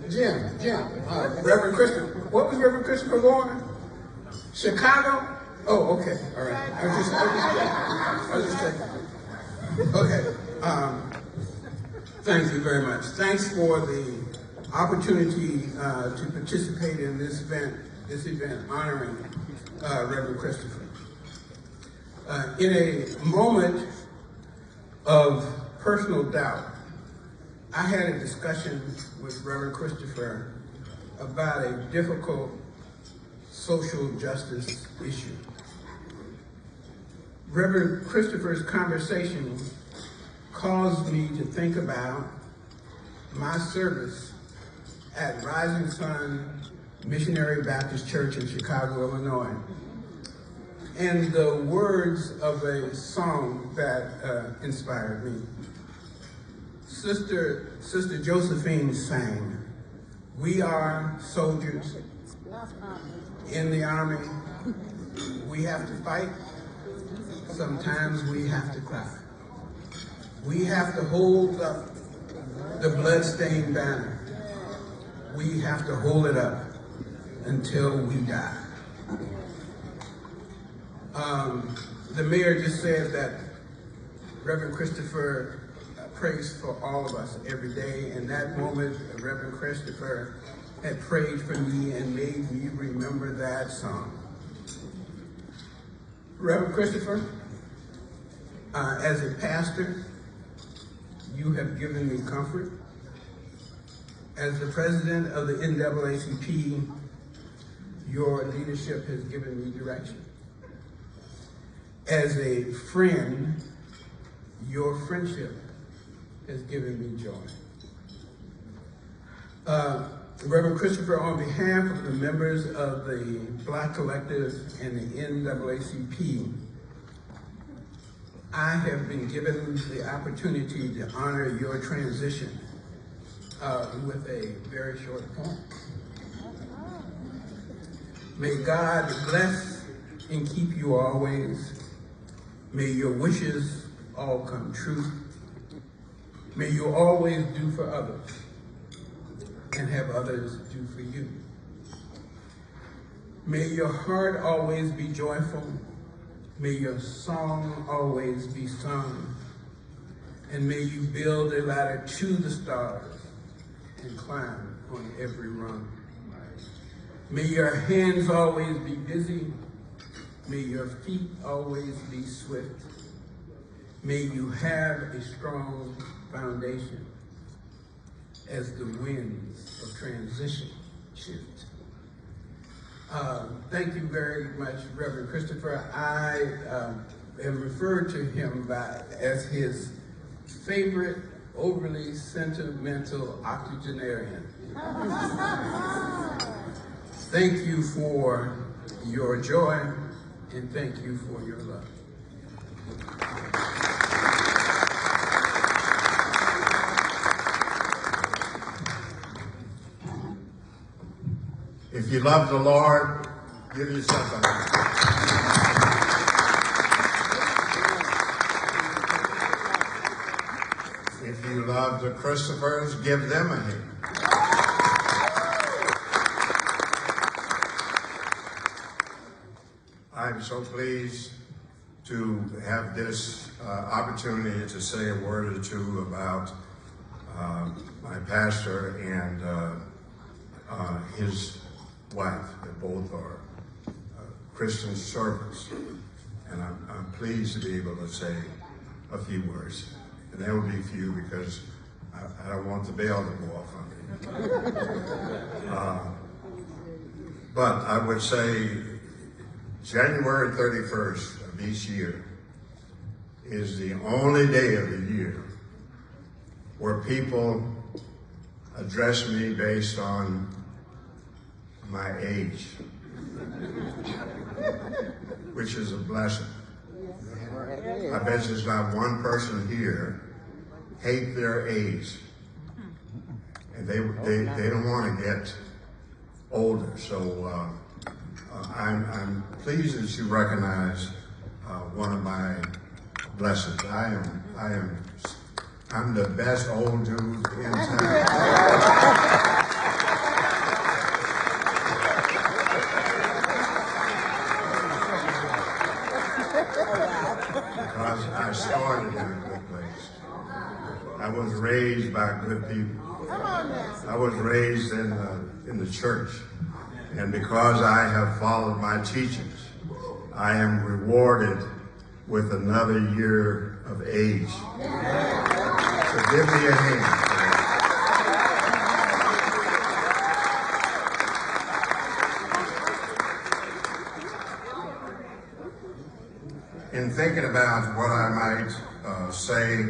Jim, Reverend Christopher. What was Reverend Christopher going? Chicago? Oh, okay, all right. I was just checking. Okay, thank you very much. Thanks for the opportunity to participate in this event honoring Reverend Christopher. In a moment of personal doubt, I had a discussion with Reverend Christopher about a difficult social justice issue. Reverend Christopher's conversation caused me to think about my service at Rising Sun Missionary Baptist Church in Chicago, Illinois, and the words of a song that inspired me. Sister Josephine sang, "We are soldiers in the army. We have to fight. Sometimes we have to cry. We have to hold up the bloodstained banner. We have to hold it up until we die." The mayor just said that Reverend Christopher prays for all of us every day. In that moment, Reverend Christopher had prayed for me and made me remember that song. Reverend Christopher, as a pastor, you have given me comfort. As the president of the NAACP, your leadership has given me direction. As a friend, your friendship has given me joy. Reverend Christopher, on behalf of the members of the Black Collective and the NAACP, I have been given the opportunity to honor your transition with a very short poem. May God bless and keep you always. May your wishes all come true. May you always do for others and have others do for you. May your heart always be joyful. May your song always be sung. And may you build a ladder to the stars and climb on every rung. May your hands always be busy. May your feet always be swift. May you have a strong foundation as the winds of transition shift. Thank you very much, Reverend Christopher. I am referred to him as his favorite overly sentimental octogenarian. Thank you for your joy, and thank you for your love. If you love the Lord, give yourself a hand. If you love the Christophers, give them a hand. I'm so pleased to have this opportunity to say a word or two about my pastor and his wife. They both are Christian servants, and I'm pleased to be able to say a few words. And there will be few because I don't want the bail to go off on me. But I would say January 31st of each year is the only day of the year where people address me based on my age, which is a blessing. I bet there's not one person here hate their age, and they don't want to get older. So I'm pleased that you recognize one of my blessings. I'm the best old dude in town. raised by good people. I was raised in the church. And because I have followed my teachings, I am rewarded with another year of age. So give me a hand. In thinking about what I might say,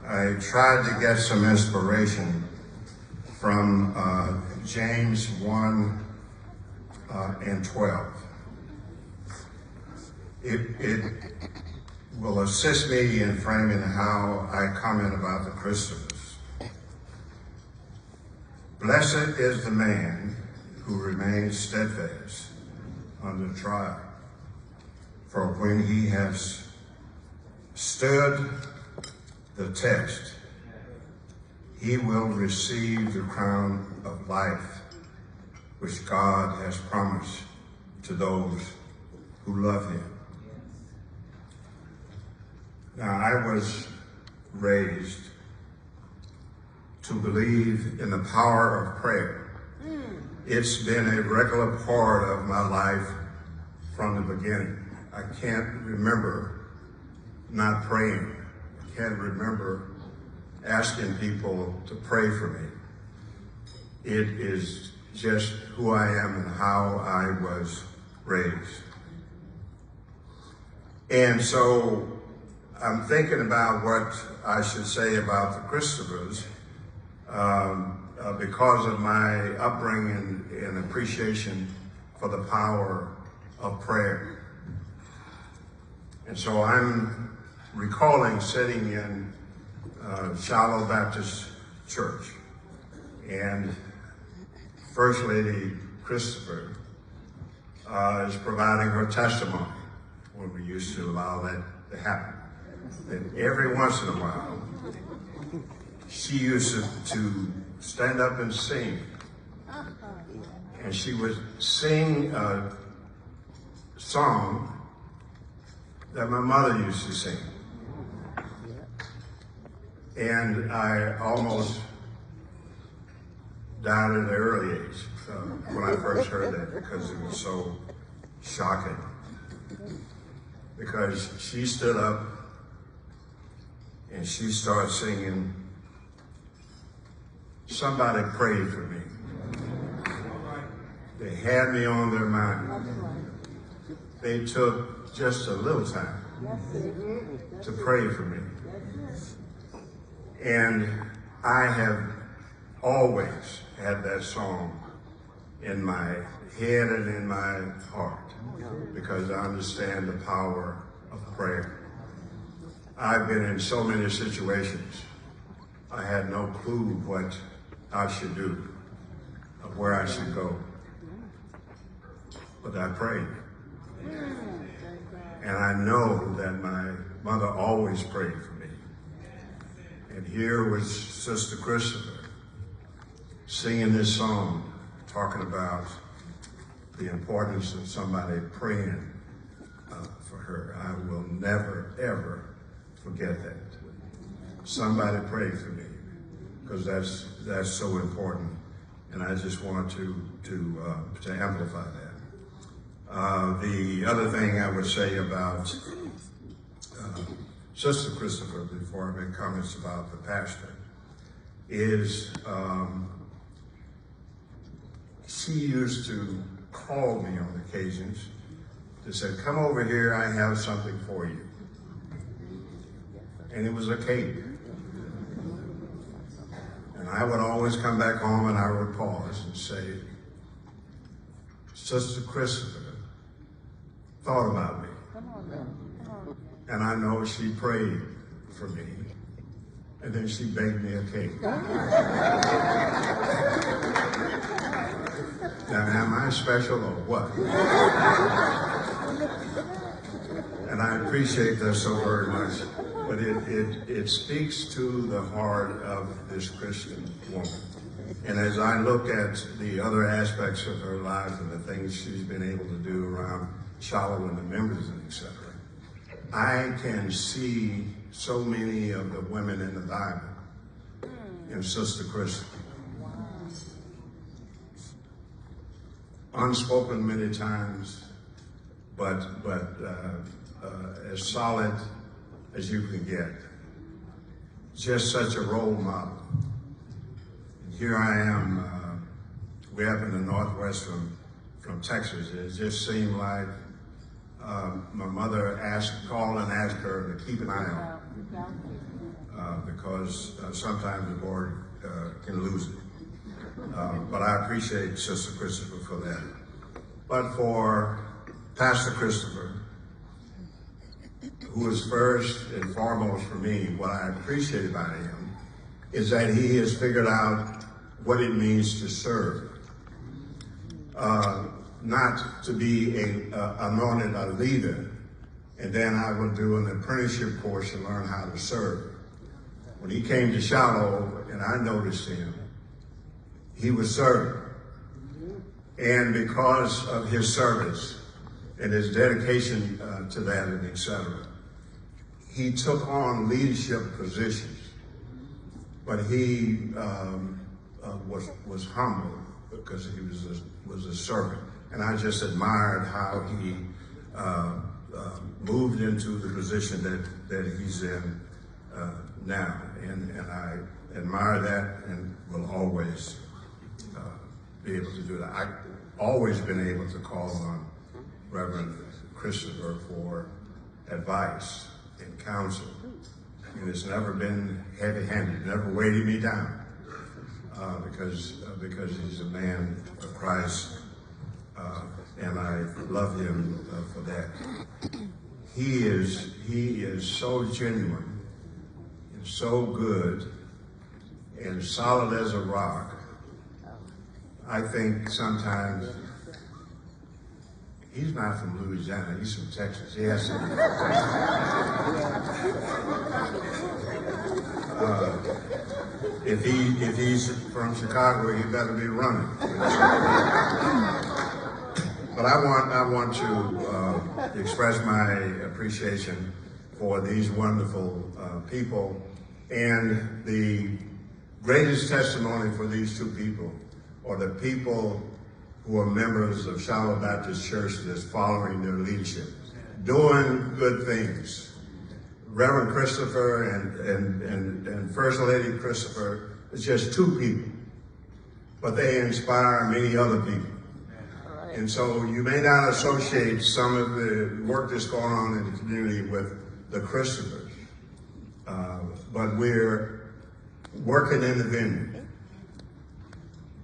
I tried to get some inspiration from James 1 and 12. It will assist me in framing how I comment about the Christians. Blessed is the man who remains steadfast under trial. For when he has stood the test, he will receive the crown of life, which God has promised to those who love him. Now, I was raised to believe in the power of prayer. It's been a regular part of my life from the beginning. I can't remember not praying. I can't remember asking people to pray for me. It is just who I am and how I was raised. And so I'm thinking about what I should say about the Christophers because of my upbringing and appreciation for the power of prayer. And so I'm recalling sitting in Shiloh Baptist Church, and First Lady Christopher is providing her testimony when we used to allow that to happen. And every once in a while, she used to stand up and sing. And she would sing a song that my mother used to sing. And I almost died at an early age when I first heard that, because it was so shocking. Because she stood up and she started singing, "Somebody prayed for me. They had me on their mind. They took just a little time to pray for me." And I have always had that song in my head and in my heart, because I understand the power of prayer. I've been in so many situations, I had no clue what I should do, or where I should go. But I prayed. And I know that my mother always prayed for me. And here was Sister Christopher singing this song, talking about the importance of somebody praying for her. I will never, ever forget that. Somebody prayed for me, because that's so important. And I just want to amplify that. The other thing I would say about Sister Christopher, before I make comments about the pastor, is she used to call me on occasions to say, "Come over here, I have something for you." And it was a cake. And I would always come back home and I would pause and say, "Sister Christopher thought about me. And I know she prayed for me. And then she baked me a cake." Now, am I special or what? And I appreciate that so very much. But it speaks to the heart of this Christian woman. And as I look at the other aspects of her life and the things she's been able to do around Shiloh and the members and etc., I can see so many of the women in the Bible and Sister Christopher. Unspoken many times, but as solid as you can get. Just such a role model. And here I am, way up in the Northwest from Texas. It just seemed like my mother called and asked her to keep an eye on it, because sometimes the Lord can lose it. But I appreciate Sister Christopher for that. But for Pastor Christopher, who is first and foremost for me, what I appreciate about him is that he has figured out what it means to serve. Not to be anointed a leader, and then I would do an apprenticeship course and learn how to serve. When he came to Shiloh, and I noticed him, he was serving. And because of his service and his dedication to that and etc., he took on leadership positions. But he was humble because he was a servant. And I just admired how he moved into the position that he's in now. And I admire that and will always be able to do that. I've always been able to call on Reverend Christopher for advice and counsel. And it's never been heavy-handed, never weighted me down, because he's a man of Christ, and I love him for that. He is so genuine and so good and solid as a rock. I think sometimes he's not from Louisiana, he's from Texas. He has to be. If he's from Chicago, he better be running. But I want to express my appreciation for these wonderful people, and the greatest testimony for these two people are the people who are members of Shiloh Baptist Church that's following their leadership, doing good things. Reverend Christopher and First Lady Christopher is just two people, but they inspire many other people. And so you may not associate some of the work that's going on in the community with the Christophers, but we're working in the vineyard.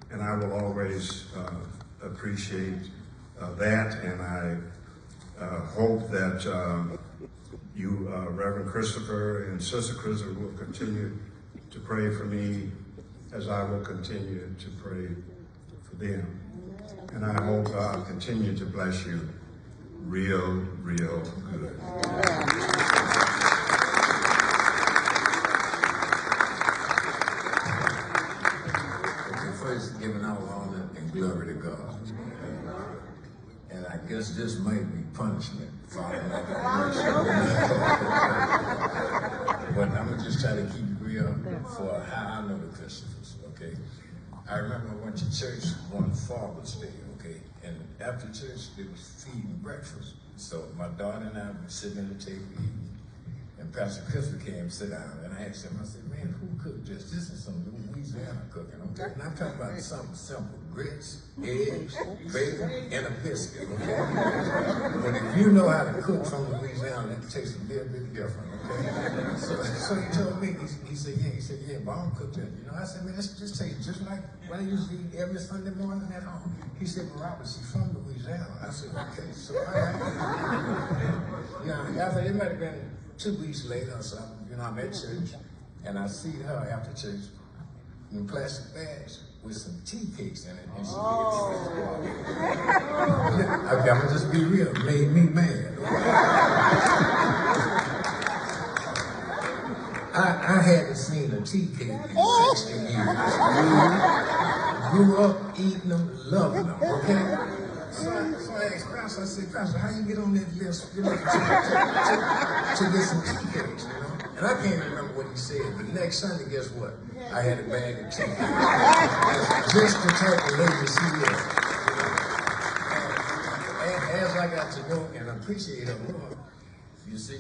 And I will always appreciate that, and I hope that you, Reverend Christopher and Sister Christopher, will continue to pray for me as I will continue to pray for them. And I hope God continue to bless you real good. First, giving all honor and glory to God. And I guess this may be punishment for all that But I'm going to just try to keep it real for how I know the Christophers, okay? I remember I went to church one Father's Day, okay? And after church, they was feeding breakfast. So my daughter and I were sitting at the table eating. And Pastor Christopher came and sat down, and I asked him, I said, man, who cooked this? This is some Louisiana cooking, okay? And I'm talking about something simple, grits, eggs, bacon, and a biscuit, okay? But if you know how to cook from Louisiana, it tastes a little bit different, okay? So he told me, he said, yeah, Mom cooked that. You know, I said, man, this tastes just like what I used to eat every Sunday morning at home. He said, well, Robert, she's from Louisiana. I said, okay, so after it might have been 2 weeks later or something, you know, I'm at church, and I see her after church in plastic bags with some tea cakes in it, and she I'm gonna just be real, made me mad. I hadn't seen a tea cake in 60 years. Grew up eating them, loving them, okay? So I asked Pastor, I said, Pastor, how you get on that list, you know, to get some tea cakes, you know? And I can't remember what he said, but next Sunday, guess what? I had a bag of tea. Just the type of lady she is. And as I got to know and appreciate her more, you see,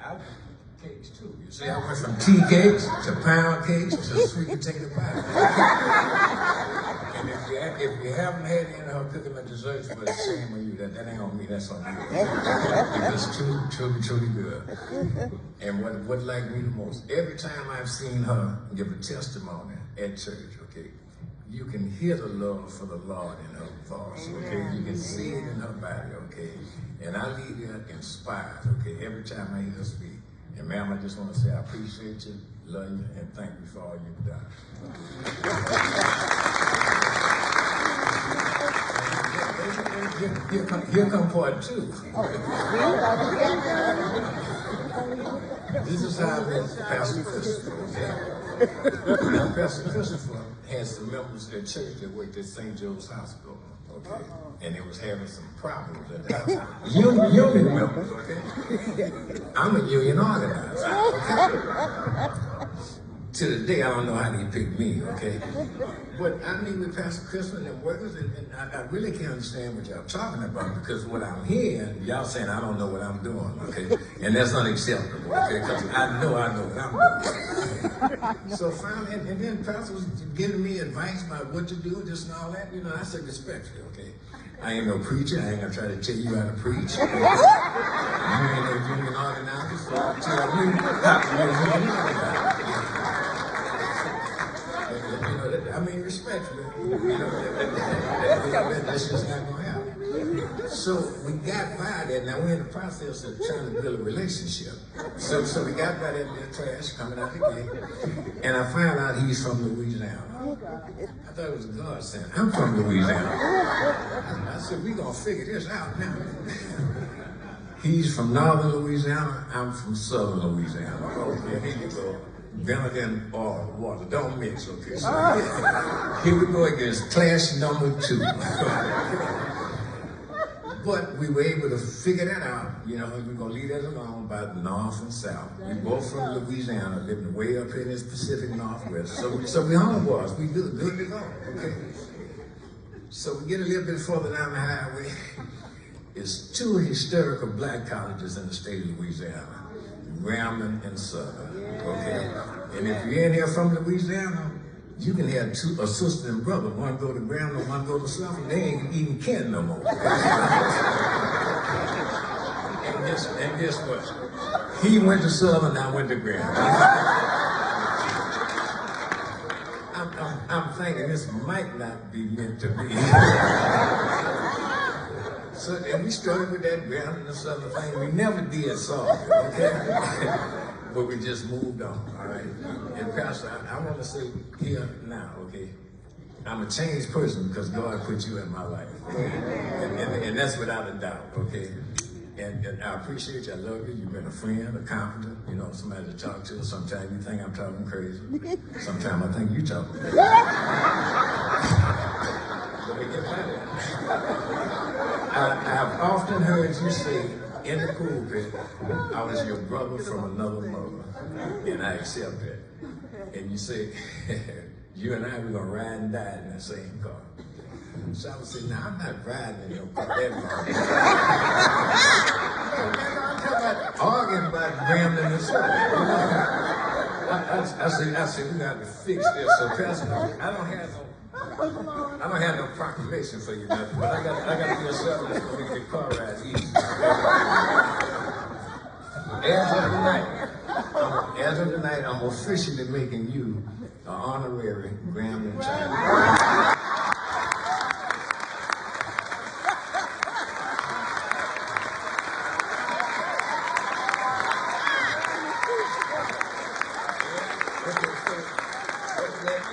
I did cakes too. You see, I went from tea cakes to pound cakes to sweet potato pie. And if you haven't had any of her cooking the desserts, but it's shame on you. That ain't on me, that's on you. It's truly good. And what liked me the most, every time I've seen her give a testimony at church, okay, you can hear the love for the Lord in her voice, okay? You can see it in her body, okay? And I leave there inspired, okay, every time I hear her speak. And ma'am, I just want to say I appreciate you, love you, and thank you for all you've done. Here come part two. This is how I met Pastor Christopher. Okay? Now, Pastor Christopher had some members at church that worked at St. Joe's Hospital. Okay, and it was having some problems at the hospital. Union members, okay? I'm a union organizer, okay? To the day, I don't know how they picked me, okay? But I meet with Pastor Christopher and the workers, and I really can't understand what y'all talking about, because what I'm hearing, y'all saying I don't know what I'm doing, okay? And that's not acceptable, okay? Because I know what I'm doing. So finally, and then Pastor was giving me advice about what to do, this and all that, you know, I said respectfully, okay? I ain't no preacher, I ain't gonna try to tell you how to preach. You ain't no union organizer, so tell me how to be a union organizer. I mean, respectfully, you know, that's just not gonna happen. So we got by that. Now we're in the process of trying to build a relationship. So we got by that little trash coming out the gate, and I found out he's from Louisiana. I thought it was a godsend. I'm from Louisiana. I said, we gonna figure this out now. He's from northern Louisiana, I'm from southern Louisiana. Okay, here you go. Vinegar and oil, water, don't mix, okay? So here we go against clash number 2. But we were able to figure that out, you know, we're gonna leave that alone by the north and south. We both from Louisiana, living way up here in this Pacific Northwest. So we homeboys, we good to go, okay? So we get a little bit further down the highway. It's 2 historical black colleges in the state of Louisiana. Grambling and Southern, okay? And if you're in here from Louisiana, you can have 2, a sister and brother. One go to Grambling, one go to Southern. They ain't even kin no more. and guess what? He went to Southern, I went to Grambling. I'm thinking this might not be meant to be. So, and we started with that Grambling and Southern thing. We never did solve it, okay? But we just moved on, all right? And Pastor, I want to say here now, okay? I'm a changed person because God put you in my life, okay? And that's without a doubt, okay? And I appreciate you, I love you. You've been a friend, a confidant, you know, somebody to talk to. Sometimes you think I'm talking crazy. Sometimes I think you talking crazy. But we get by that. I've often heard you say in the pulpit, I was your brother from another mother, and I accept that. And you say, you and I, we're going to ride and die in that same car. So I would say, no, I'm not riding in your car that long. I'm talking about arguing about Grambling and Southern. I said, we got to fix this. So Pastor, I don't have no proclamation for you, nothing, but I got to be a servant that's going to make your car ride easy. As of tonight, I'm officially making you an honorary Grambling child.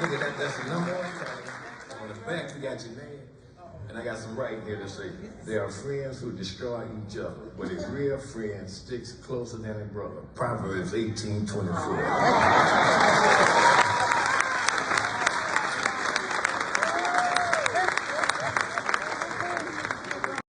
Look at that, that's the number 1 thing. On the back, you got your name. And I got some writing here to say, there are friends who destroy each other, but a real friend sticks closer than a brother. Proverbs 18:24.